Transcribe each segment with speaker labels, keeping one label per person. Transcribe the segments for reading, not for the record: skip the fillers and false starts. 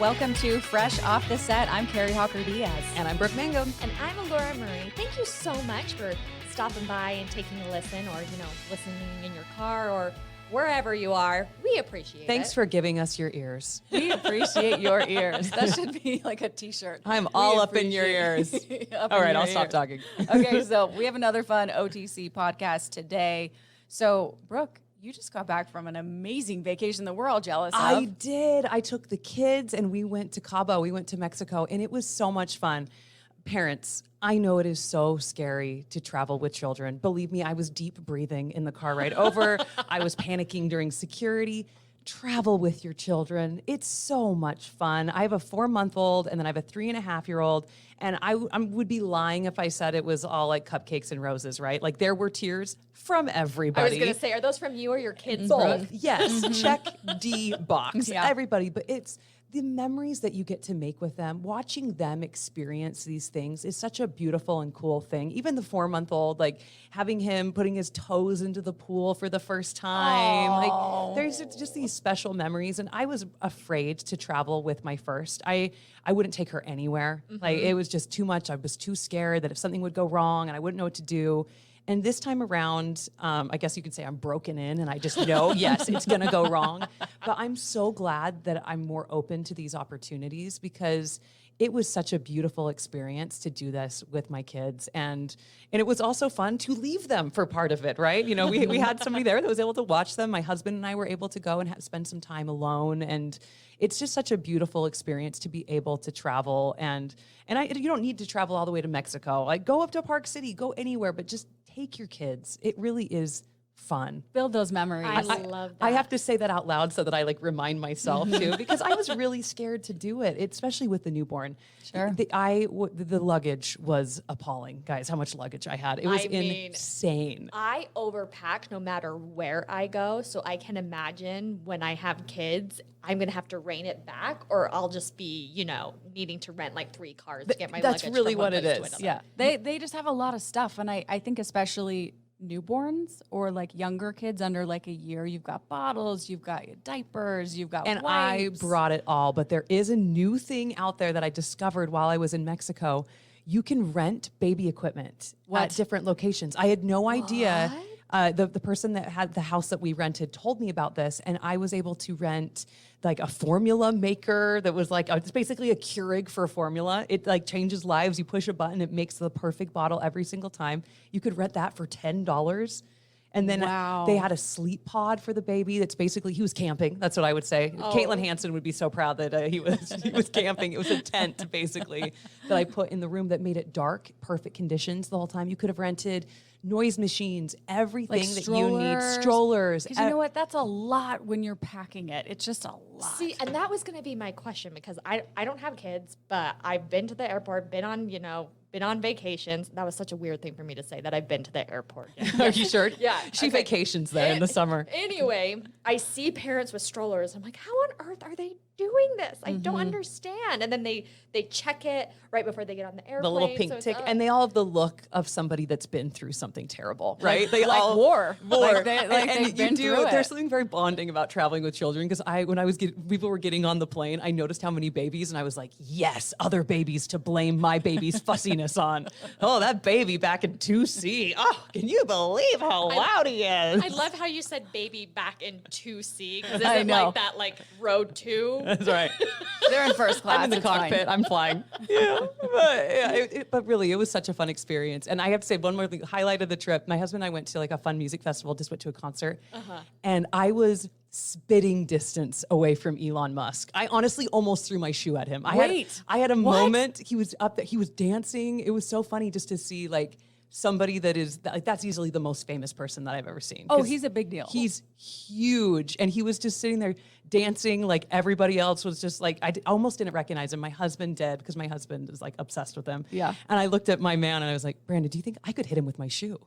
Speaker 1: Welcome to Fresh Off the Set. I'm Kari Diaz.
Speaker 2: And I'm Brooke Mangum.
Speaker 3: And I'm Elora Murray. Thank you so much for stopping by and taking a listen, or, listening in your car or wherever you are. We appreciate it.
Speaker 2: Thanks for giving us your ears.
Speaker 1: We appreciate your ears. That should be like a t-shirt.
Speaker 2: I'm all up in your ears. All right, I'll stop talking.
Speaker 1: Okay, so we have another fun OTC podcast today. So, Brooke, you just got back from an amazing vacation the world jealous of.
Speaker 2: I did. I took the kids and we went to Cabo. We went to Mexico and it was so much fun. Parents, I know it is so scary to travel with children. Believe me, I was deep breathing in the car ride over. I was panicking during security. Travel with your children. It's so much fun. I have a 4-month-old and then I have a 3.5-year-old. And I would be lying if I said it was all like cupcakes and roses, right? Like there were tears from everybody.
Speaker 3: I was going to say, are those from you or your kids?
Speaker 2: Both. Yes. Check D box.
Speaker 1: Yeah.
Speaker 2: Everybody. But it's the memories that you get to make with them. Watching them experience these things is such a beautiful and cool thing. Even the 4-month-old, like having him putting his toes into the pool for the first time.
Speaker 1: Aww.
Speaker 2: Like there's just these special memories. And I was afraid to travel with my first. I wouldn't take her anywhere. Like it was just too much. I was too scared that if something would go wrong and I wouldn't know what to do. And this time around, I guess you could say I'm broken in and I just know, yes, it's going to go wrong. But I'm so glad that I'm more open to these opportunities because it was such a beautiful experience to do this with my kids. And it was also fun to leave them for part of it, right? You know, we had somebody there that was able to watch them. My husband and I were able to go and spend some time alone. And it's just such a beautiful experience to be able to travel. And you don't need to travel all the way to Mexico. Like go up to Park City, go anywhere, but just take your kids. It really is fun.
Speaker 1: Build those memories.
Speaker 3: I love that.
Speaker 2: I have to say that out loud so that I like remind myself too, because I was really scared to do it, especially with the newborn.
Speaker 1: Sure.
Speaker 2: The luggage was appalling, guys, how much luggage I had. It was insane.
Speaker 3: I overpack no matter where I go, so I can imagine when I have kids, I'm going to have to rein it back, or I'll just be, needing to rent like 3 cars to get my luggage.
Speaker 2: That's really
Speaker 3: from one
Speaker 2: what it
Speaker 3: place to
Speaker 2: is.
Speaker 3: another.
Speaker 1: Yeah, they just have a lot of stuff. And I think especially newborns or like younger kids under like a year, you've got bottles, you've got diapers, you've got
Speaker 2: And
Speaker 1: wipes.
Speaker 2: I brought it all, but there is a new thing out there that I discovered while I was in Mexico. You can rent baby equipment at different locations. I had no idea. The person that had the house that we rented told me about this, and I was able to rent like a formula maker that was like, it's basically a Keurig for formula. It like changes lives. You push a button, it makes the perfect bottle every single time. You could rent that for $10. And then they had a sleep pod for the baby. That's basically, he was camping. That's what I would say. Caitlin Hansen would be so proud that he was camping. It was a tent basically that I put in the room that made it dark, perfect conditions the whole time. You could have rented noise machines, everything
Speaker 1: Like
Speaker 2: that you need, strollers.
Speaker 1: Because you know what? That's a lot when you're packing it. It's just a lot.
Speaker 3: See, and that was going to be my question, because I don't have kids, but I've been to the airport, been on vacations. That was such a weird thing for me to say, that I've been to the airport.
Speaker 2: Are you sure?
Speaker 3: Yeah.
Speaker 2: She vacations there in the summer.
Speaker 3: Anyway, I see parents with strollers. I'm like, how on earth are they doing this? I don't understand. And then they check it right before they get on the airplane.
Speaker 2: The little pink tick, and they all have the look of somebody that's been through something terrible, right? They
Speaker 1: like
Speaker 2: all
Speaker 1: war.
Speaker 2: Like
Speaker 1: they've been through it.
Speaker 2: There's something very bonding about traveling with children, because people were getting on the plane, I noticed how many babies, and I was like, yes, other babies to blame my baby's fussiness on. Oh, that baby back in 2C. Oh, can you believe how loud he is?
Speaker 3: I love how you said baby back in 2C, because
Speaker 1: I
Speaker 3: isn't
Speaker 1: know.
Speaker 3: like that like row 2?
Speaker 2: That's right.
Speaker 1: They're in first class.
Speaker 2: I'm in the
Speaker 1: it's fine.
Speaker 2: cockpit. I'm flying. But really, it was such a fun experience. And I have to say one more thing. Highlight of the trip. My husband and I went to like a fun music festival. Just went to a concert, and I was spitting distance away from Elon Musk. I honestly almost threw my shoe at him. I had a moment. He was up there. He was dancing. It was so funny just to see like somebody that's easily the most famous person that I've ever seen.
Speaker 1: Oh, he's a big deal.
Speaker 2: He's huge. And he was just sitting there dancing like everybody else was just like, I almost didn't recognize him. My husband did, because my husband is like obsessed with him.
Speaker 1: Yeah.
Speaker 2: And I looked at my man and I was like, Brandon, do you think I could hit him with my shoe?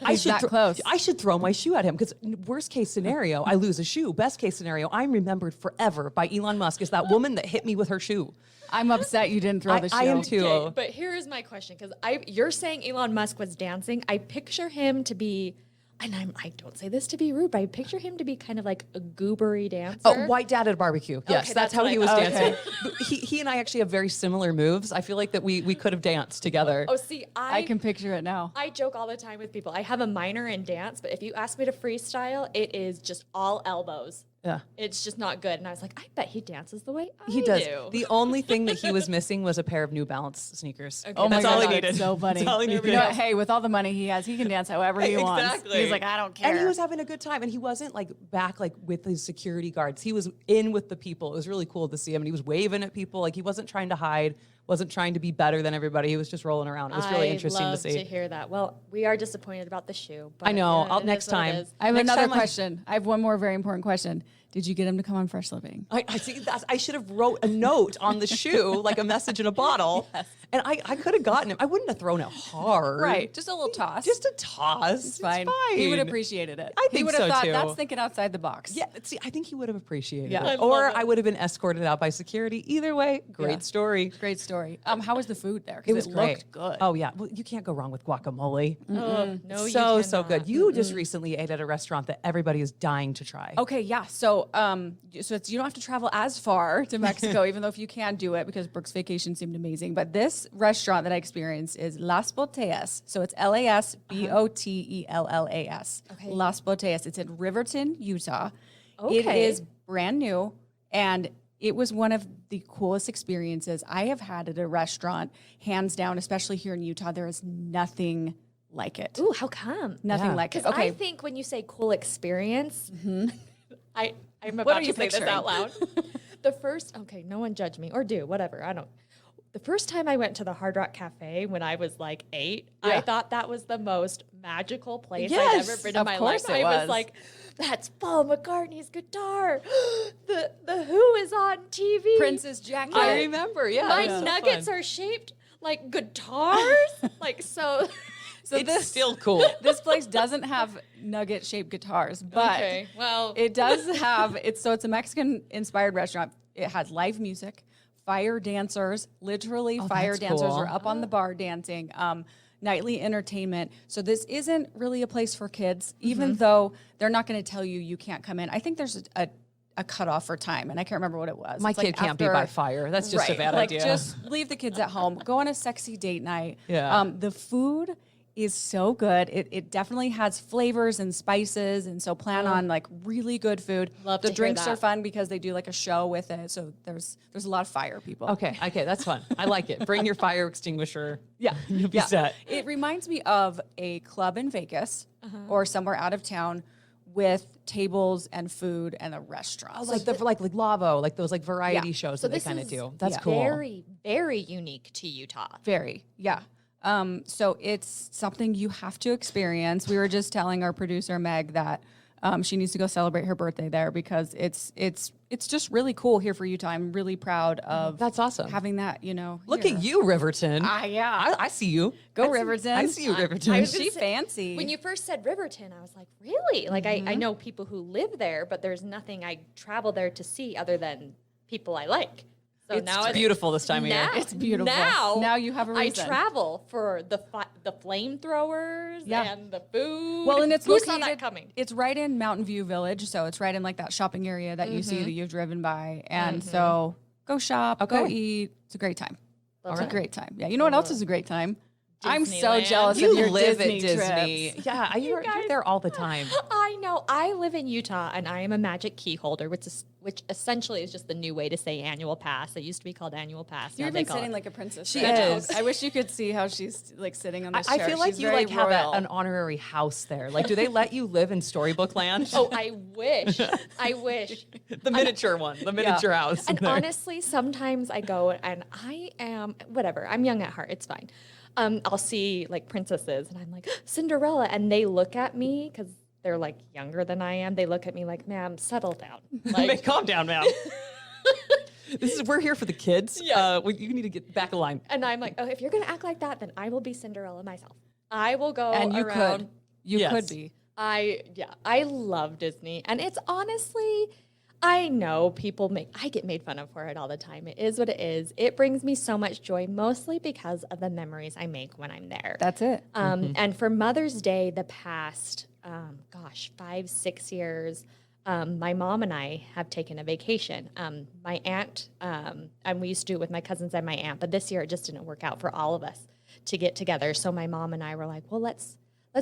Speaker 1: He's that close.
Speaker 2: I should throw my shoe at him, because worst case scenario, I lose a shoe. Best case scenario, I'm remembered forever by Elon Musk as that woman that hit me with her shoe.
Speaker 1: I'm upset you didn't throw the shoe.
Speaker 2: I am too.
Speaker 3: Okay, but here is my question, because you're saying Elon Musk was dancing. I picture him to be And I don't say this to be rude, but I picture him to be kind of like a goobery dancer.
Speaker 2: Oh, white dad at a barbecue. Yes,
Speaker 3: Okay,
Speaker 2: that's how
Speaker 3: what
Speaker 2: he
Speaker 3: I
Speaker 2: was
Speaker 3: thought.
Speaker 2: dancing. But he and I actually have very similar moves. I feel like that we could have danced together.
Speaker 3: Oh, see,
Speaker 1: I can picture it now.
Speaker 3: I joke all the time with people. I have a minor in dance, but if you ask me to freestyle, it is just all elbows.
Speaker 2: Yeah.
Speaker 3: It's just not good. And I was like, I bet he dances the way I
Speaker 2: He does.
Speaker 3: do.
Speaker 2: The only thing that he was missing was a pair of New Balance sneakers.
Speaker 3: Okay,
Speaker 1: Oh my
Speaker 2: That's
Speaker 1: God,
Speaker 2: all he
Speaker 1: that's
Speaker 2: needed.
Speaker 1: so funny.
Speaker 2: That's all he needed.
Speaker 1: You know what? Hey, with all the money he has, he can dance however he wants.
Speaker 2: Exactly.
Speaker 1: He's like, I don't care.
Speaker 2: And he was having a good time, and he wasn't like back like with his security guards. He was in with the people. It was really cool to see him, and he was waving at people. Like he wasn't trying to hide, wasn't trying to be better than everybody. He was just rolling around. It was really interesting to
Speaker 3: love
Speaker 2: see.
Speaker 3: to hear that. Well, we are disappointed about the shoe. But
Speaker 2: I know.
Speaker 3: yeah,
Speaker 2: I'll
Speaker 3: it
Speaker 2: next
Speaker 3: is what it
Speaker 2: time.
Speaker 3: is.
Speaker 1: I have
Speaker 2: Next
Speaker 1: another
Speaker 2: time
Speaker 1: question. I have one more very important question. Did you get him to come on Fresh Living?
Speaker 2: I see. I should have wrote a note on the shoe, like a message in a bottle, and I could have gotten him. I wouldn't have thrown it hard.
Speaker 1: Just a little toss.
Speaker 2: Just a toss.
Speaker 1: It's fine. He would have appreciated it.
Speaker 2: I
Speaker 1: He
Speaker 2: think
Speaker 1: would have
Speaker 2: so,
Speaker 1: thought
Speaker 2: too.
Speaker 1: that's thinking outside the box.
Speaker 2: Yeah, see, I think he would have appreciated
Speaker 1: Yeah.
Speaker 2: it.
Speaker 3: I
Speaker 2: Or
Speaker 3: love it.
Speaker 2: I would have been escorted out by security. Either way, great
Speaker 1: Yeah.
Speaker 2: story.
Speaker 1: Great story. How was the food there? 'Cause
Speaker 2: It was great.
Speaker 1: looked good.
Speaker 2: Oh yeah, well, you can't go wrong with guacamole.
Speaker 3: Oh, no,
Speaker 2: So good. You just recently ate at a restaurant that everybody is dying to try.
Speaker 1: Okay, yeah. So, you don't have to travel as far to Mexico, even though if you can do it, because Brooke's vacation seemed amazing. But this restaurant that I experienced is Las Botellas. So it's LASBOTELLAS.
Speaker 3: Okay.
Speaker 1: Las Botellas. It's in Riverton, Utah. It
Speaker 3: Okay.
Speaker 1: is brand new, and it was one of the coolest experiences I have had at a restaurant, hands down. Especially here in Utah, there is nothing like it.
Speaker 3: Ooh, how come?
Speaker 1: Nothing
Speaker 2: Yeah.
Speaker 1: like it.
Speaker 3: Because
Speaker 1: Okay.
Speaker 3: I think when you say cool experience, I'm
Speaker 1: What
Speaker 3: about
Speaker 1: are
Speaker 3: to
Speaker 1: you
Speaker 3: say this
Speaker 1: picturing?
Speaker 3: out loud. Okay, no one judge me or do, whatever. I don't. The first time I went to the Hard Rock Cafe when I was like 8, I
Speaker 1: Yeah.
Speaker 3: thought that was the most magical place I'd
Speaker 1: Yes,
Speaker 3: ever been in
Speaker 1: of
Speaker 3: my
Speaker 1: course
Speaker 3: life.
Speaker 1: it
Speaker 3: I
Speaker 1: was.
Speaker 3: was like, that's Paul McCartney's guitar. the Who is on TV.
Speaker 1: Prince's jacket.
Speaker 2: I remember. Yeah,
Speaker 3: My
Speaker 2: it was so
Speaker 3: nuggets
Speaker 2: fun.
Speaker 3: are shaped like guitars. like so.
Speaker 1: So
Speaker 2: It's still cool.
Speaker 1: This place doesn't have nugget shaped guitars, but
Speaker 3: Okay, well,
Speaker 1: it does have it's a Mexican inspired restaurant. It has live music, fire dancers, literally fire
Speaker 2: that's
Speaker 1: dancers
Speaker 2: cool.
Speaker 1: are up on the bar dancing. Nightly entertainment. So this isn't really a place for kids, even though they're not going to tell you can't come in. I think there's a cutoff for time, and I can't remember what it was.
Speaker 2: My
Speaker 1: It's
Speaker 2: kid
Speaker 1: like
Speaker 2: can't be
Speaker 1: after-
Speaker 2: by fire. That's just a
Speaker 1: Right,
Speaker 2: bad
Speaker 1: like,
Speaker 2: idea.
Speaker 1: Just leave the kids at home. Go on a sexy date night.
Speaker 2: Yeah.
Speaker 1: The food is so good. It definitely has flavors and spices, and so plan on like really good food.
Speaker 3: Love
Speaker 1: the
Speaker 3: to hear
Speaker 1: drinks are
Speaker 3: that.
Speaker 1: fun because they do like a show with it. So there's a lot of fire people.
Speaker 2: Okay, that's fun. I like it. Bring your fire extinguisher.
Speaker 1: Yeah.
Speaker 2: You'll be set.
Speaker 1: It reminds me of a club in Vegas
Speaker 3: Uh-huh.
Speaker 1: or somewhere out of town with tables and food and a restaurant.
Speaker 2: Like like Lavo, like those like variety
Speaker 1: Yeah.
Speaker 2: shows
Speaker 3: so
Speaker 2: that they
Speaker 3: this
Speaker 2: kind of
Speaker 3: is
Speaker 2: do. That's cool.
Speaker 3: Very, very unique to Utah.
Speaker 1: Very, yeah. So it's something you have to experience. We were just telling our producer Meg that she needs to go celebrate her birthday there because it's just really cool here for Utah. I'm really proud of
Speaker 2: That's awesome.
Speaker 1: having that.
Speaker 2: Look
Speaker 1: here.
Speaker 2: at you, Riverton.
Speaker 1: Yeah.
Speaker 2: I see you.
Speaker 1: Go
Speaker 2: I see-
Speaker 1: Riverton.
Speaker 2: I see you, Riverton.
Speaker 3: I was
Speaker 1: She
Speaker 3: gonna say-
Speaker 1: fancy.
Speaker 3: When you first said Riverton, I was like, really? Like, I know people who live there, but there's nothing I travel there to see other than people I like. So
Speaker 1: It's
Speaker 3: now
Speaker 2: beautiful this time of year.
Speaker 3: now,
Speaker 1: It's beautiful.
Speaker 3: Now
Speaker 1: you have a reason.
Speaker 3: I travel for the flamethrowers
Speaker 1: Yeah.
Speaker 3: and the food.
Speaker 1: Well, and it's
Speaker 3: Who
Speaker 1: located.
Speaker 3: saw that coming?
Speaker 1: It's right in Mountain View Village, so it's right in like that shopping area that you see that you've driven by, and so go shop, go
Speaker 2: Okay.
Speaker 1: eat. It's a great time.
Speaker 3: Love
Speaker 1: It's a
Speaker 3: it.
Speaker 1: great time. Yeah, you know what else is a great time? I'm so
Speaker 3: Disneyland.
Speaker 1: jealous
Speaker 2: You
Speaker 1: of your
Speaker 2: live
Speaker 1: Disney
Speaker 2: at Disney.
Speaker 1: trips.
Speaker 2: Yeah, you're
Speaker 3: guys-
Speaker 2: there all the time.
Speaker 3: I know. I live in Utah, and I am a magic key holder, which essentially is just the new way to say annual pass. It used to be called annual pass.
Speaker 1: You're
Speaker 3: now they
Speaker 1: even
Speaker 3: call
Speaker 1: sitting
Speaker 3: it-
Speaker 1: like a princess.
Speaker 2: She
Speaker 1: right now.
Speaker 2: is.
Speaker 1: I wish you could see how she's like sitting on this
Speaker 2: I
Speaker 1: chair.
Speaker 2: feel like
Speaker 1: She's
Speaker 2: you
Speaker 1: very
Speaker 2: like have
Speaker 1: royal.
Speaker 2: an honorary house there. Like, do they let you live in storybook land?
Speaker 3: Oh, I wish. I wish.
Speaker 2: the miniature one, the miniature house.
Speaker 3: And
Speaker 2: there.
Speaker 3: honestly, sometimes I go and I am whatever. I'm young at heart. It's fine. I'll see like princesses, and I'm like Cinderella, and they look at me because they're like younger than I am. They look at me like, "Ma'am, settle down." Like,
Speaker 2: calm down, ma'am. We're here for the kids.
Speaker 3: Yeah.
Speaker 2: You need to get back in line.
Speaker 3: and I'm like, "Oh, if you're gonna act like that, then I will be Cinderella myself. I will go
Speaker 1: and you
Speaker 3: around."
Speaker 1: could. You
Speaker 2: Yes.
Speaker 1: could be.
Speaker 3: I love Disney, and it's honestly, I know I get made fun of for it all the time. It is what it is. It brings me so much joy, mostly because of the memories I make when I'm there.
Speaker 1: That's it.
Speaker 3: And for Mother's Day, the past 5, 6 years, my mom and I have taken a vacation. My aunt, and we used to do it with my cousins and my aunt, but this year it just didn't work out for all of us to get together. So my mom and I were like, well, let's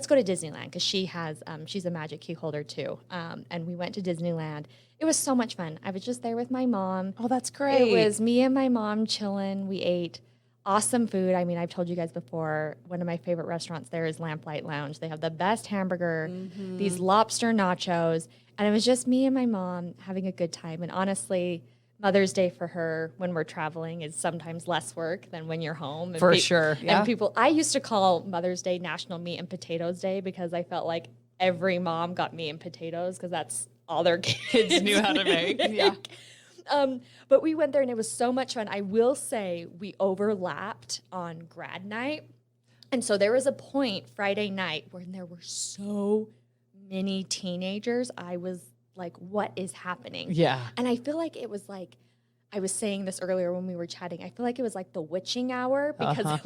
Speaker 3: go to Disneyland, because she's a magic key holder too. And we went to Disneyland. It was so much fun. I was just there with my mom.
Speaker 2: Oh, that's great.
Speaker 3: It was me and my mom chilling. We ate awesome food. I mean, I've told you guys before, one of my favorite restaurants there is Lamplight Lounge. They have the best hamburger, these lobster nachos, and it was just me and my mom having a good time. And honestly, Mother's Day for her when we're traveling is sometimes less work than when you're home. And
Speaker 2: For sure.
Speaker 3: And I used to call Mother's Day National Meat and Potatoes Day, because I felt like every mom got meat and potatoes, because that's all their kids
Speaker 2: knew how to make.
Speaker 3: Yeah. But we went there and it was so much fun. I will say we overlapped on grad night. And so there was a point Friday night when there were so many teenagers. I was like, what is happening?
Speaker 2: Yeah.
Speaker 3: And I feel like it was like, I was saying this earlier when we were chatting, I feel like it was like the witching hour, because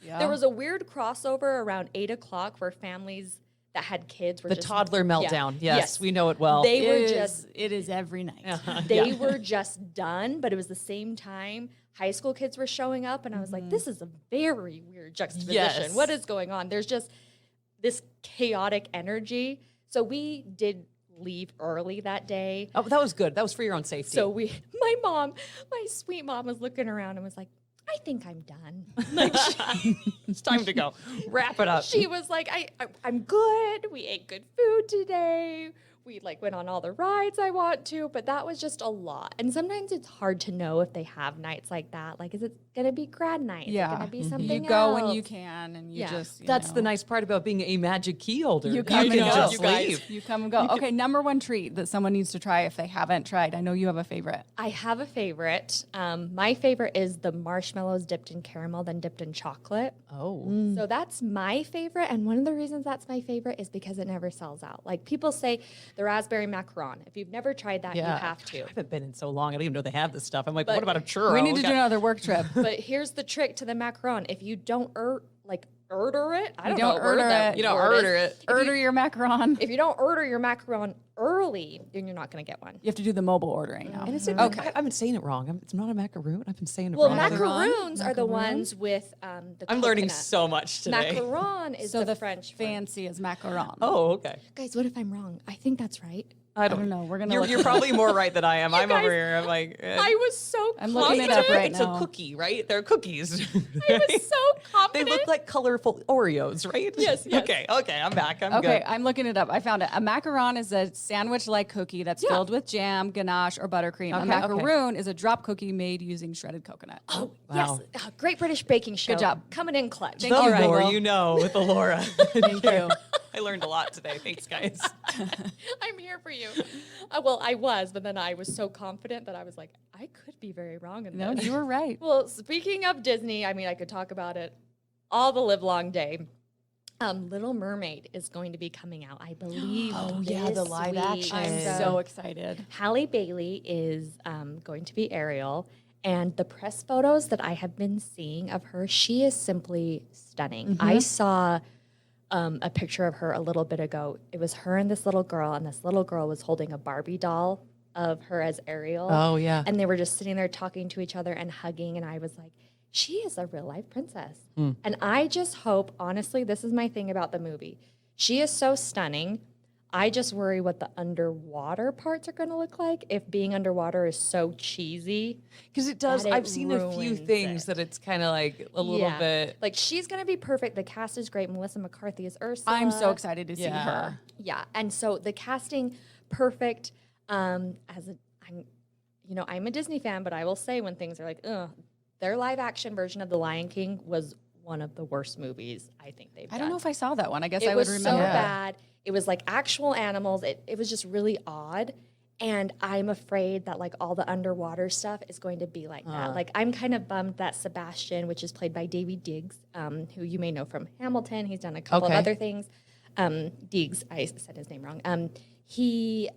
Speaker 3: there was a weird crossover around 8 o'clock where families that had kids were
Speaker 2: The
Speaker 3: just,
Speaker 2: toddler meltdown.
Speaker 3: Yeah.
Speaker 2: Yes, we know it well.
Speaker 3: They were just
Speaker 1: It is every night.
Speaker 3: they were just done, but it was the same time high school kids were showing up, and I was like, this is a very weird juxtaposition.
Speaker 2: Yes.
Speaker 3: What is going on? There's just this chaotic energy. So we did leave early that day.
Speaker 2: Oh, that was good. That was for your own safety.
Speaker 3: So my sweet mom was looking around and was like, I think I'm done.
Speaker 2: it's time to go. Wrap it up.
Speaker 3: She was like, I'm good. We ate good food today. We went on all the rides I want to, but that was just a lot. And sometimes it's hard to know if they have nights like that. Like, is it going to be grad night? Is it going to be something
Speaker 1: You go when
Speaker 3: else?
Speaker 1: you can, and you just,
Speaker 2: That's the nice part about being a magic key holder.
Speaker 1: You come and
Speaker 2: can
Speaker 1: go.
Speaker 2: just
Speaker 1: You guys,
Speaker 2: leave.
Speaker 1: you come and go. Okay, number one treat that someone needs to try if they haven't tried. I know you have a favorite.
Speaker 3: I have a favorite. My favorite is the marshmallows dipped in caramel, then dipped in chocolate.
Speaker 2: Oh.
Speaker 3: So that's my favorite. And one of the reasons that's my favorite is because it never sells out. Like, people say the raspberry macaron. If you've never tried that, you have to.
Speaker 2: I haven't been in so long. I don't even know they have this stuff. I'm like,
Speaker 3: But
Speaker 2: what about a churro?
Speaker 1: We need to do another work trip.
Speaker 3: But here's the trick to the macaron. If you don't order it, I don't know
Speaker 1: don't
Speaker 3: what word
Speaker 1: order
Speaker 3: that
Speaker 1: it.
Speaker 2: You don't
Speaker 3: word
Speaker 2: order
Speaker 3: is.
Speaker 2: it.
Speaker 1: Order your macaron.
Speaker 3: If you don't order your macaron early, then you're not going to get one.
Speaker 1: You have to do the mobile ordering now.
Speaker 2: And it's
Speaker 3: Mm-hmm.
Speaker 2: I've been saying it wrong. It's not a macaroon. I've been saying it
Speaker 3: Well,
Speaker 2: wrong.
Speaker 3: macaroons are the
Speaker 1: Macaroon?
Speaker 3: ones with the
Speaker 2: I'm learning
Speaker 3: coconut.
Speaker 2: so much today.
Speaker 3: Macaron is
Speaker 1: So
Speaker 3: the
Speaker 1: the
Speaker 3: French one.
Speaker 1: fancy is macaron.
Speaker 2: Oh, okay.
Speaker 3: Guys, what if I'm wrong? I think that's right.
Speaker 2: I
Speaker 1: don't know. We're gonna
Speaker 2: You're,
Speaker 1: look
Speaker 2: you're
Speaker 1: it up.
Speaker 2: probably more right than I am. I'm
Speaker 3: guys-
Speaker 2: over here. I'm like,
Speaker 3: I was so
Speaker 1: I'm looking it up
Speaker 3: confident.
Speaker 1: right
Speaker 2: it's
Speaker 1: now.
Speaker 2: a cookie, right? They're cookies.
Speaker 3: I was so
Speaker 2: They
Speaker 3: confident.
Speaker 2: look like colorful Oreos, right?
Speaker 3: Yes, yes.
Speaker 2: Okay, I'm back. I'm
Speaker 1: Okay,
Speaker 2: good.
Speaker 1: I'm looking it up. I found it. A macaron is a sandwich-like cookie that's filled with jam, ganache, or buttercream. A
Speaker 2: Okay,
Speaker 1: macaroon is a drop cookie made using shredded coconut.
Speaker 3: Oh,
Speaker 2: Wow.
Speaker 3: yes. Great British Baking Show.
Speaker 1: Good job.
Speaker 3: Coming in clutch.
Speaker 2: The
Speaker 1: All right,
Speaker 2: more
Speaker 1: well.
Speaker 2: you know with Elora.
Speaker 1: Thank you.
Speaker 2: I learned a lot today. Thanks, guys.
Speaker 3: I'm here for you. Well, I was, but then I was so confident that I was like, I could be very wrong in
Speaker 1: No,
Speaker 3: this.
Speaker 1: you were right.
Speaker 3: Well, speaking of Disney, I mean, I could talk about it all the live long day. Little Mermaid is going to be coming out, I believe.
Speaker 2: Oh, yeah, the
Speaker 3: this
Speaker 2: live
Speaker 3: week.
Speaker 2: action.
Speaker 1: I'm
Speaker 2: Yeah.
Speaker 1: so excited.
Speaker 3: Halle Bailey is going to be Ariel, and the press photos that I have been seeing of her, she is simply stunning. I saw a picture of her a little bit ago. It was her and this little girl was holding a Barbie doll of her as Ariel.
Speaker 2: Oh, yeah.
Speaker 3: And they were just sitting there talking to each other and hugging, and I was like, she is a real life princess. And I just hope, honestly, this is my thing about the movie. She is so stunning. I just worry what the underwater parts are going to look like if being underwater is so cheesy.
Speaker 2: Because it does.
Speaker 3: That it
Speaker 2: I've seen a few
Speaker 3: ruins
Speaker 2: things
Speaker 3: it.
Speaker 2: that it's kind of like a little bit.
Speaker 3: Like, she's going to be perfect. The cast is great. Melissa McCarthy is Ursula.
Speaker 1: I'm so excited to see
Speaker 2: Yeah.
Speaker 1: her.
Speaker 3: Yeah, and so the casting, perfect. I'm a Disney fan, but I will say when things are like, ugh, their live action version of The Lion King was one of the worst movies I think they've done.
Speaker 1: I don't know if I saw that one. I guess
Speaker 3: It
Speaker 1: I would
Speaker 3: was
Speaker 1: remember.
Speaker 3: so
Speaker 2: Yeah.
Speaker 3: bad. It was like actual animals. It was just really odd. And I'm afraid that like all the underwater stuff is going to be like that. Like, I'm kind of bummed that Sebastian, which is played by Davy Diggs, who you may know from Hamilton. He's done a couple
Speaker 2: Okay.
Speaker 3: of other things. Diggs, I said his name wrong. He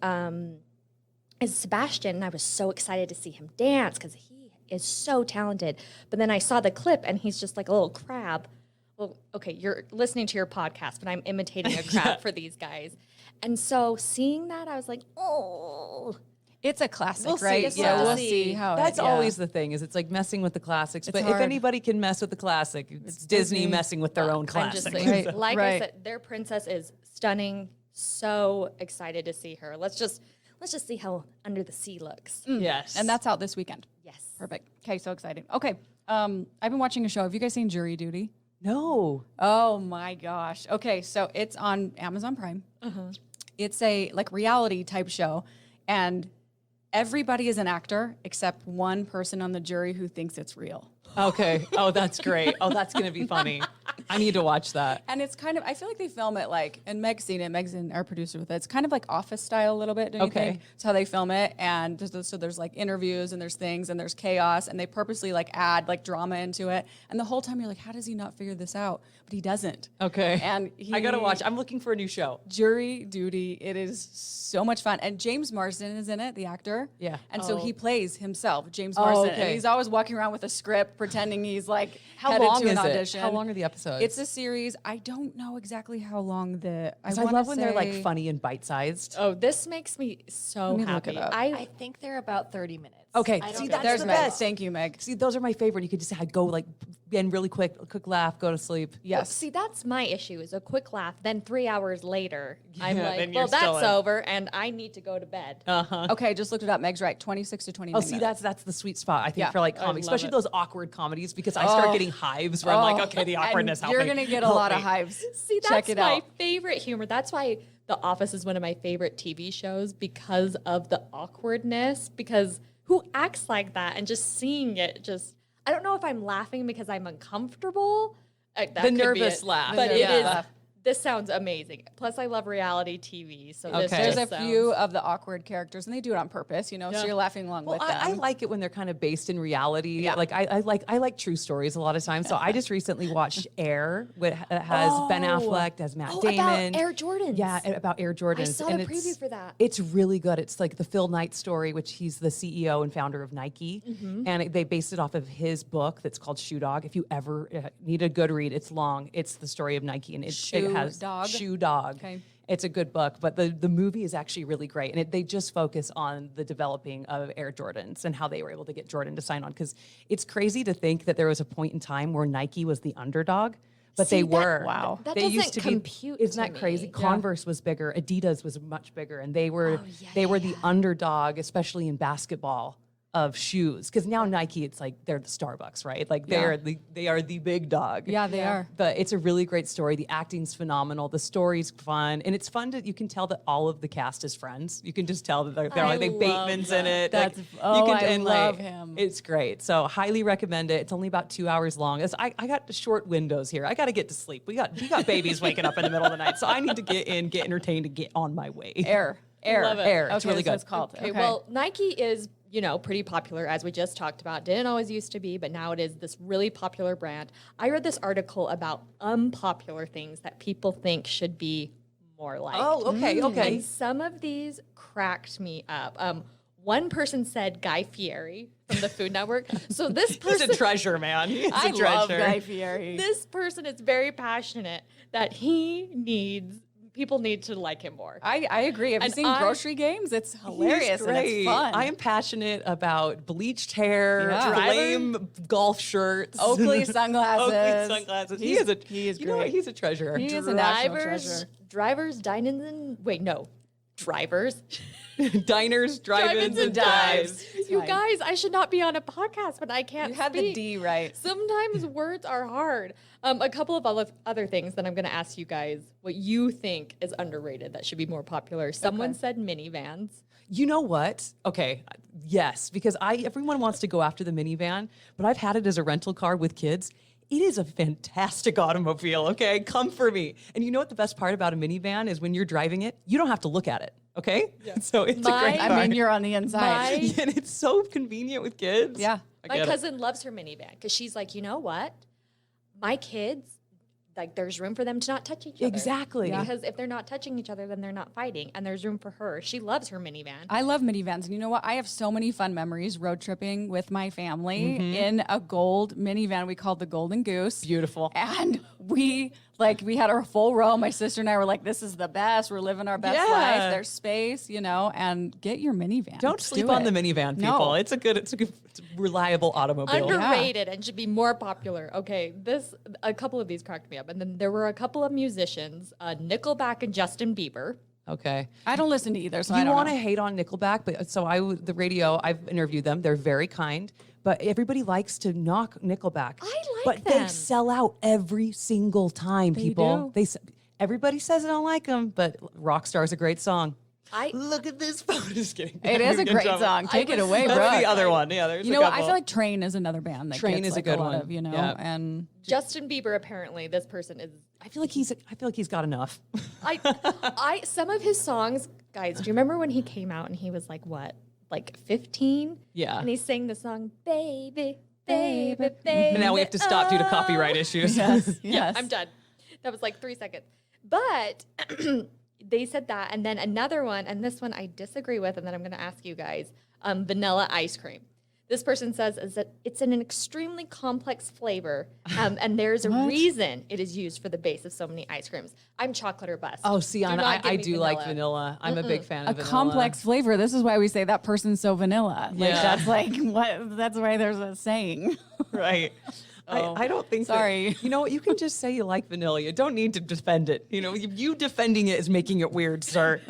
Speaker 3: is Sebastian, and I was so excited to see him dance because he is so talented. But then I saw the clip, and he's just like a little crab well, okay, you're listening to your podcast, but I'm imitating a crowd for these guys. And so seeing that, I was like, oh.
Speaker 1: It's a classic,
Speaker 2: We'll see.
Speaker 1: right?
Speaker 2: Yeah.
Speaker 1: We'll
Speaker 3: We'll
Speaker 1: see
Speaker 3: see.
Speaker 1: how
Speaker 2: That's
Speaker 1: it,
Speaker 2: always the thing, is it's like messing with the classics.
Speaker 1: It's
Speaker 2: but
Speaker 1: hard.
Speaker 2: if anybody can mess with the classic, it's Disney messing with their own
Speaker 3: I'm
Speaker 2: classic.
Speaker 3: just saying,
Speaker 1: Right,
Speaker 3: like I
Speaker 1: right.
Speaker 3: said, their princess is stunning. So excited to see her. Let's just see how Under the Sea looks.
Speaker 2: Yes.
Speaker 1: And that's out this weekend.
Speaker 3: Yes.
Speaker 1: Perfect. Okay, so exciting. Okay, I've been watching a show. Have you guys seen Jury Duty?
Speaker 2: No.
Speaker 1: Oh my gosh. Okay, so it's on Amazon Prime. It's a like reality type show, and everybody is an actor except one person on the jury who thinks it's real.
Speaker 2: Okay. Oh, that's great. Oh, that's going to be funny. I need to watch that.
Speaker 1: And it's kind of, I feel like they film it like, and Meg's seen it, Meg's our producer with it. It's kind of like Office style a little bit, don't you
Speaker 2: Okay.
Speaker 1: think? It's how they film it. And so there's like interviews and there's things and there's chaos and they purposely like add like drama into it. And the whole time you're like, how does he not figure this out? But he doesn't.
Speaker 2: Okay.
Speaker 1: And
Speaker 2: I got to watch. I'm looking for a new show.
Speaker 1: Jury Duty. It is so much fun. And James Marsden is in it, the actor.
Speaker 2: Yeah.
Speaker 1: And so he plays himself, James
Speaker 2: Oh,
Speaker 1: Marsden.
Speaker 2: okay.
Speaker 1: And he's always walking around with a script pretending he's like
Speaker 2: How
Speaker 1: headed
Speaker 2: long
Speaker 1: to
Speaker 2: is
Speaker 1: an
Speaker 2: it?
Speaker 1: audition.
Speaker 2: How long are the episodes?
Speaker 1: It's a series. I don't know exactly how long the.
Speaker 2: I
Speaker 1: wanna
Speaker 2: love when they're like
Speaker 1: say-
Speaker 2: funny and bite-sized.
Speaker 3: Oh, this makes me so
Speaker 1: Let me look
Speaker 3: happy.
Speaker 1: it up.
Speaker 4: I think they're about 30 minutes.
Speaker 2: Okay,
Speaker 4: I don't
Speaker 2: see,
Speaker 4: know.
Speaker 2: that's
Speaker 1: There's
Speaker 2: the
Speaker 1: Meg.
Speaker 2: best.
Speaker 1: Thank you, Meg.
Speaker 2: See, those are my favorite. You could just go like, and really quick laugh, go to sleep.
Speaker 1: Yes.
Speaker 3: See, that's my issue is a quick laugh. Then 3 hours later, I'm
Speaker 2: Yeah,
Speaker 3: like,
Speaker 2: then
Speaker 3: well,
Speaker 2: you're still
Speaker 3: that's
Speaker 2: in.
Speaker 3: over and I need to go to bed.
Speaker 1: Okay, just looked it up. Meg's right. 26 to 29
Speaker 2: Oh, see,
Speaker 1: minutes.
Speaker 2: that's the sweet spot, I think,
Speaker 1: Yeah.
Speaker 2: for like
Speaker 3: I
Speaker 2: comedy,
Speaker 3: love
Speaker 2: especially
Speaker 3: it.
Speaker 2: those awkward comedies, because I start getting hives where I'm like, okay, the
Speaker 1: And
Speaker 2: awkwardness. help
Speaker 1: You're
Speaker 2: me.
Speaker 1: going to get a
Speaker 2: Help
Speaker 1: lot of
Speaker 2: me.
Speaker 1: hives.
Speaker 3: See, that's
Speaker 1: Check it
Speaker 3: my
Speaker 1: out.
Speaker 3: favorite humor. That's why The Office is one of my favorite TV shows because of the awkwardness. Because who acts like that? And just seeing it, I don't know if I'm laughing because I'm uncomfortable. That
Speaker 2: The
Speaker 3: could be
Speaker 2: nervous
Speaker 3: it.
Speaker 2: laugh.
Speaker 3: But
Speaker 1: The
Speaker 3: it
Speaker 1: nervous
Speaker 3: is.
Speaker 1: laugh.
Speaker 3: This sounds amazing. Plus, I love reality TV. So this
Speaker 2: Okay.
Speaker 1: There's
Speaker 3: just
Speaker 1: a
Speaker 3: sounds-
Speaker 1: few of the awkward characters, and they do it on purpose, so
Speaker 3: Yeah.
Speaker 1: you're laughing along
Speaker 2: Well,
Speaker 1: with them.
Speaker 2: I like it when they're kind of based in reality.
Speaker 1: Yeah.
Speaker 2: Like I like true stories a lot of times. So I just recently watched Air, which has Ben Affleck, has Matt
Speaker 3: Oh,
Speaker 2: Damon.
Speaker 3: about Air Jordans.
Speaker 2: Yeah, about Air Jordans.
Speaker 3: I saw
Speaker 2: and
Speaker 3: the
Speaker 2: it's-
Speaker 3: preview for that.
Speaker 2: It's really good. It's like the Phil Knight story, which he's the CEO and founder of Nike, and they based it off of his book that's called Shoe Dog. If you ever need a good read, it's long. It's the story of Nike, and it
Speaker 1: Shoe
Speaker 2: has
Speaker 1: Dog?
Speaker 2: Shoe Dog.
Speaker 1: Okay.
Speaker 2: It's a good book, but the movie is actually really great, and they just focus on the developing of Air Jordans and how they were able to get Jordan to sign on. Because it's crazy to think that there was a point in time where Nike was the underdog, but
Speaker 3: See,
Speaker 2: they
Speaker 3: that-
Speaker 2: were.
Speaker 1: Wow.
Speaker 3: that
Speaker 2: they
Speaker 3: doesn't
Speaker 2: used to
Speaker 3: compute
Speaker 2: be. Isn't
Speaker 3: to
Speaker 2: that crazy?
Speaker 3: me.
Speaker 2: Converse was bigger, Adidas was much bigger, and they were the underdog, especially in basketball, of shoes. Because now Nike, it's like they're the Starbucks, right? Like they are the big dog.
Speaker 1: Yeah, they are.
Speaker 2: But it's a really great story. The acting's phenomenal. The story's fun, and it's fun that you can tell that all of the cast is friends. You can just tell that they're
Speaker 3: I
Speaker 2: like
Speaker 3: love
Speaker 2: Bateman's in it.
Speaker 1: That's-
Speaker 2: like,
Speaker 1: I love him.
Speaker 2: It's great. So highly recommend it. It's only about 2 hours long. I got the short windows here. I got to get to sleep. We got babies waking up in the middle of the night, so I need to get entertained, and get on my way.
Speaker 1: Air.
Speaker 3: Love it.
Speaker 2: Air. It's
Speaker 1: Okay,
Speaker 2: really
Speaker 1: that's what
Speaker 2: good.
Speaker 1: it's called.
Speaker 3: Okay, well, Nike is, pretty popular, as we just talked about. Didn't always used to be, but now it is this really popular brand. I read this article about unpopular things that people think should be more like.
Speaker 2: Oh, okay, okay.
Speaker 3: And some of these cracked me up. One person said Guy Fieri from the Food Network. So this
Speaker 2: He's
Speaker 3: person,
Speaker 2: a treasure, man. He's
Speaker 1: I
Speaker 2: a treasure.
Speaker 1: love Guy Fieri.
Speaker 3: this person is very passionate that people need to like him more.
Speaker 1: I agree. Have you
Speaker 3: And
Speaker 1: seen Grocery Games? It's hilarious
Speaker 2: He's
Speaker 1: and it's
Speaker 2: great.
Speaker 1: fun.
Speaker 2: I am passionate about bleached hair,
Speaker 1: Yeah.
Speaker 2: flame golf shirts,
Speaker 1: Oakley sunglasses.
Speaker 2: Oakley sunglasses. He is a
Speaker 1: he
Speaker 2: What?
Speaker 1: great.
Speaker 2: He's a treasure.
Speaker 1: He is a national
Speaker 3: drivers,
Speaker 1: treasure.
Speaker 3: drivers, drivers,
Speaker 2: Diners, drive-ins, and dives.
Speaker 3: You guys, I should not be on a podcast when I can't
Speaker 1: You had the
Speaker 3: speak.
Speaker 1: D right.
Speaker 3: Sometimes words are hard. A couple of other things that I'm going to ask you guys what you think is underrated that should be more popular. Someone said minivans.
Speaker 2: You know what? Okay, yes, because everyone wants to go after the minivan, but I've had it as a rental car with kids. It is a fantastic automobile, okay? Come for me. And you know what the best part about a minivan is when you're driving it, you don't have to look at it, okay? So it's a great car.
Speaker 1: I mean, you're on the inside.
Speaker 2: And it's so convenient with kids.
Speaker 1: Yeah.
Speaker 2: I
Speaker 3: My
Speaker 2: get it.
Speaker 3: cousin loves her minivan because she's like, you know what? My kids like there's room for them to not touch each other.
Speaker 2: Exactly.
Speaker 3: Because if they're not touching each other, then they're not fighting, and there's room for her. She loves her minivan.
Speaker 1: I love minivans. And you know what? I have so many fun memories road tripping with my family in a gold minivan we called the Golden Goose.
Speaker 2: Beautiful.
Speaker 1: And we had our full row. My sister and I were like, this is the best. We're living our best life. There's space, and get your minivan.
Speaker 2: Don't sleep on the minivan, people.
Speaker 1: No.
Speaker 2: It's a reliable automobile.
Speaker 3: Underrated and should be more popular. Okay, a couple of these cracked me up. And then there were a couple of musicians, Nickelback and Justin Bieber.
Speaker 2: Okay.
Speaker 1: I don't listen to either, so I
Speaker 2: You
Speaker 1: don't
Speaker 2: want to
Speaker 1: know.
Speaker 2: hate on Nickelback, but the radio, I've interviewed them. They're very kind, but everybody likes to knock Nickelback.
Speaker 3: But
Speaker 2: they sell out every single time, people. Everybody says they don't like them, but Rockstar's a great song. Look at this photo. Just kidding.
Speaker 1: It is a great song. Take it away, bro.
Speaker 2: That's the other one. Yeah, there's
Speaker 1: You know what? I feel like Train is another band that
Speaker 2: Train
Speaker 1: gets
Speaker 2: is a good
Speaker 1: a lot
Speaker 2: one.
Speaker 1: of,
Speaker 2: Yeah.
Speaker 1: and
Speaker 3: Justin Bieber, apparently, this person is.
Speaker 2: I feel like he's got enough.
Speaker 3: Some of his songs, guys. Do you remember when he came out and he was like what, like 15?
Speaker 2: Yeah.
Speaker 3: And he sang the song, "Baby, Baby, Baby."
Speaker 2: And now we have to stop due to copyright issues.
Speaker 1: yes.
Speaker 3: Yeah, I'm done. That was like 3 seconds. But they said that, and then another one, and this one I disagree with, and then I'm going to ask you guys, vanilla ice cream. This person says is that it's an extremely complex flavor, and there's a reason it is used for the base of so many ice creams. I'm chocolate or bust.
Speaker 2: Oh, see,
Speaker 3: Do not
Speaker 2: I
Speaker 3: give me
Speaker 2: do like vanilla. I'm a big fan
Speaker 1: A
Speaker 2: of vanilla.
Speaker 1: complex flavor. This is why we say that person's so vanilla. Like
Speaker 2: Yeah.
Speaker 1: that's like what. That's why there's a saying.
Speaker 2: Right. I don't think
Speaker 1: Sorry.
Speaker 2: you know what? You can just say you like vanilla. You don't need to defend it. You defending it is making it weird, sir.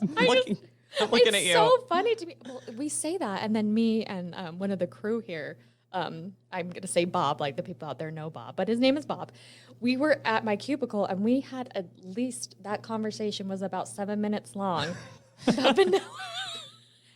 Speaker 2: I'm looking at you.
Speaker 3: It's so funny to me. Well, we say that, and then me and one of the crew here, I'm going to say Bob, like the people out there know Bob, but his name is Bob. We were at my cubicle, and we had at least, that conversation was about 7 minutes long about vanilla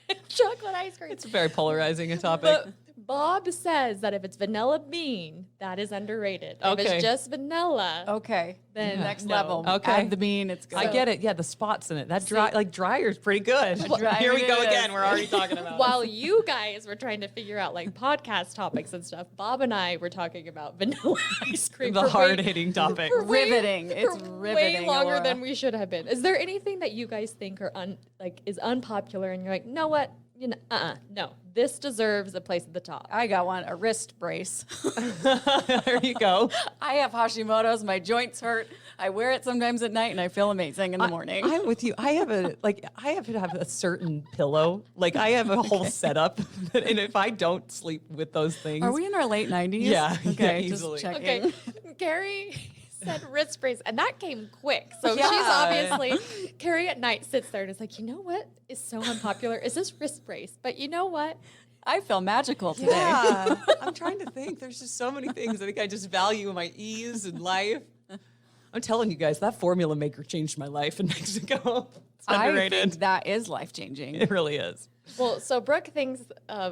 Speaker 3: and chocolate ice cream.
Speaker 2: It's very polarizing a topic.
Speaker 3: But Bob says that if it's vanilla bean, that is underrated. If
Speaker 2: Okay.
Speaker 3: it's just vanilla,
Speaker 1: Okay.
Speaker 3: Then
Speaker 1: next
Speaker 3: no.
Speaker 1: level.
Speaker 2: Okay.
Speaker 1: Add the bean. It's good.
Speaker 2: I get it. Yeah, the spots in it. That dryer's pretty good. Here we go
Speaker 1: it
Speaker 2: again.
Speaker 1: is.
Speaker 2: We're already talking about
Speaker 3: while you guys were trying to figure out like podcast topics and stuff, Bob and I were talking about vanilla ice cream.
Speaker 2: the
Speaker 3: for
Speaker 2: hard
Speaker 3: way-
Speaker 2: hitting topic.
Speaker 3: for way-
Speaker 1: Riveting.
Speaker 3: for
Speaker 1: It's riveting,
Speaker 3: Way longer
Speaker 1: Elora.
Speaker 3: than we should have been. Is there anything that you guys think are is unpopular and you're like, know what? No. This deserves a place at the top.
Speaker 1: I got one. A wrist brace.
Speaker 2: There you go.
Speaker 1: I have Hashimoto's. My joints hurt. I wear it sometimes at night, and I feel amazing in the morning.
Speaker 2: I'm with you. I have to have a certain pillow. Like I have a whole setup, and if I don't sleep with those things,
Speaker 1: Are we in our late 90s?
Speaker 2: Yeah,
Speaker 1: Okay,
Speaker 2: yeah,
Speaker 1: just
Speaker 2: easily.
Speaker 1: checking.
Speaker 3: Okay, Carrie said wrist brace, and that came quick. So
Speaker 1: Yeah.
Speaker 3: she's obviously, Carrie at night sits there and is like, you know what is so unpopular? Is this wrist brace? But you know what?
Speaker 1: I feel magical today.
Speaker 2: Yeah, I'm trying to think. There's just so many things. I think I just value my ease in life. I'm telling you guys, that formula maker changed my life in Mexico. It's
Speaker 1: I
Speaker 2: underrated.
Speaker 1: think that is life-changing.
Speaker 2: It really is.
Speaker 3: Well, so Brooke thinks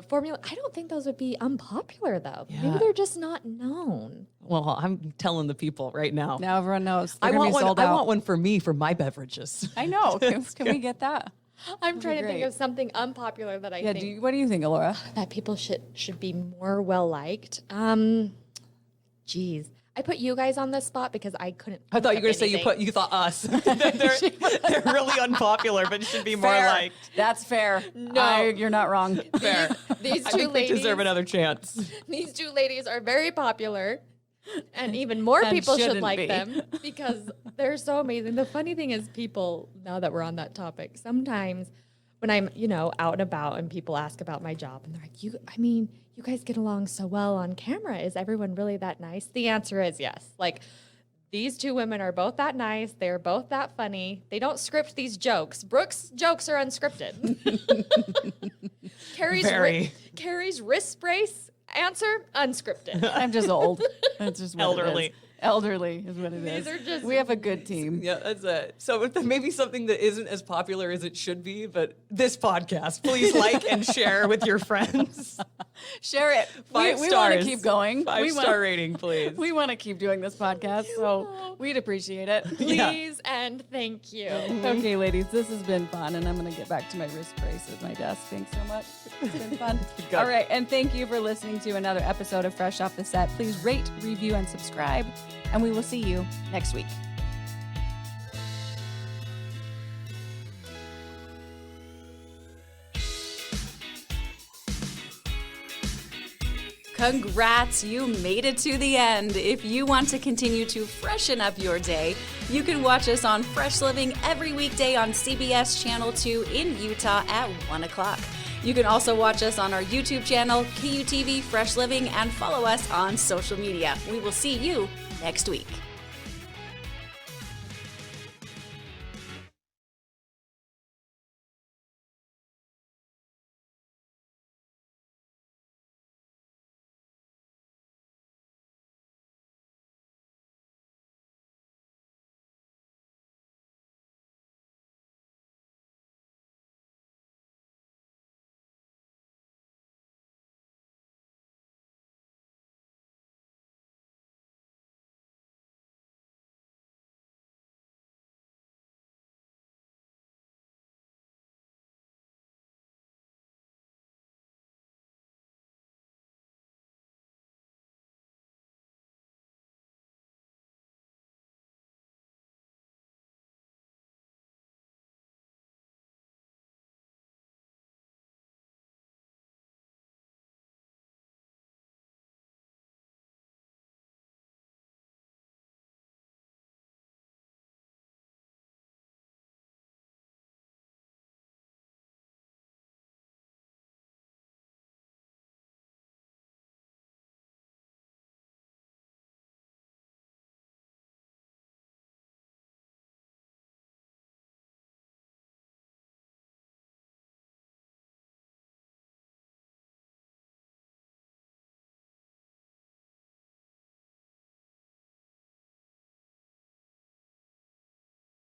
Speaker 3: formula. I don't think those would be unpopular though.
Speaker 2: Yeah.
Speaker 3: Maybe they're just not known.
Speaker 2: Well, I'm telling the people right now.
Speaker 1: Now everyone knows.
Speaker 2: I
Speaker 1: They're gonna
Speaker 2: want
Speaker 1: be
Speaker 2: one.
Speaker 1: sold
Speaker 2: I
Speaker 1: out.
Speaker 2: want one for me for my beverages.
Speaker 1: I know. Can we get that?
Speaker 3: I'm trying to think
Speaker 1: great.
Speaker 3: of something unpopular that I
Speaker 1: Yeah.
Speaker 3: think
Speaker 1: What do you think, Elora?
Speaker 3: that people should be more well liked. Geez, I put you guys on this spot because I couldn't.
Speaker 2: I thought you were going to say
Speaker 3: anything.
Speaker 2: you thought us. they're really unpopular, but should be more
Speaker 1: Fair.
Speaker 2: liked.
Speaker 1: That's fair.
Speaker 3: No.
Speaker 1: You're not wrong.
Speaker 2: Fair.
Speaker 3: These
Speaker 2: I
Speaker 3: two
Speaker 2: think they
Speaker 3: ladies
Speaker 2: deserve another chance.
Speaker 3: These two ladies are very popular, and even more
Speaker 1: And
Speaker 3: people should
Speaker 1: shouldn't
Speaker 3: like
Speaker 1: be.
Speaker 3: them because they're so amazing. The funny thing is, people, now that we're on that topic, sometimes when I'm, out and about and people ask about my job and they're like, you guys get along so well on camera. Is everyone really that nice? The answer is yes. Like, these two women are both that nice. They're both that funny. They don't script these jokes. Brooke's jokes are unscripted.
Speaker 2: Very.
Speaker 3: Carrie's wrist brace answer, unscripted.
Speaker 1: I'm just old. That's just what
Speaker 2: Elderly.
Speaker 1: It is. Elderly is what it is.
Speaker 3: These are just-
Speaker 1: We have a good team.
Speaker 2: Yeah, that's it. So maybe something that isn't as popular as it should be, but this podcast, please like and share with your friends.
Speaker 1: Share it.
Speaker 2: Five
Speaker 1: We want to
Speaker 2: stars.
Speaker 1: keep going.
Speaker 2: Five-star rating, please.
Speaker 1: We want to keep doing this podcast, so we'd appreciate it.
Speaker 3: Please and thank you.
Speaker 1: Okay, ladies, this has been fun, and I'm going to get back to my wrist brace at my desk. Thanks so much. It's been fun. All right, and thank you for listening to another episode of Fresh Off the Set. Please rate, review, and subscribe, and we will see you next week. Congrats, you made it to the end. If you want to continue to freshen up your day, you can watch us on Fresh Living every weekday on CBS Channel 2 in Utah at 1 o'clock. You can also watch us on our YouTube channel, KUTV Fresh Living, and follow us on social media. We will see you next week.